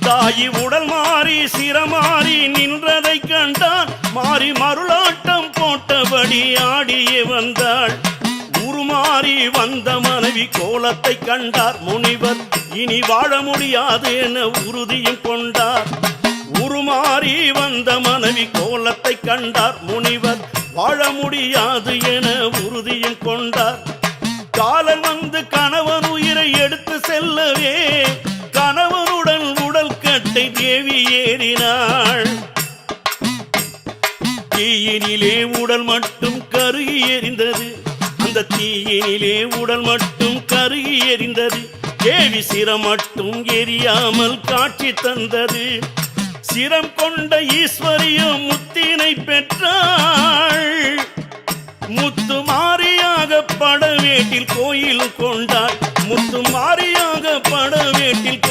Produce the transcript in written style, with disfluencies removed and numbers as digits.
தாயி உடல் மாறி சிரமாறி நின்றதை கண்டான். மாறி மருளாட்டம் போட்டபடி ஆடியே வந்தாள். உருமாறி வந்த மனைவி கோலத்தை கண்டார் முனிவர். இனி வாழ முடியாது என உறுதியும் கொண்டார். உருமாறி வந்த மனைவி கோலத்தை கண்டார் முனிவர். வாழ முடியாது என உறுதியும் கொண்டார். காலன் வந்து கணவன் உயிரை எடுத்து செல்லவே கணவனுடன் உடல் கட்டை தேவி ஏறினாள். தீயினிலே உடல் மட்டும் கருகி எரிந்தது. அந்த தீயினிலே உடல் மட்டும் கருகி எரிந்தது. தேவி சிரம் மட்டும் எரியாமல் காட்சி தந்தது. சிரம் கொண்ட ஈஸ்வரியும் முத்தினை பெற்றாள். முத்து மாரியாக படவேட்டில் கோயில் கொண்டாள். முத்து மாரியாக படவேட்டில்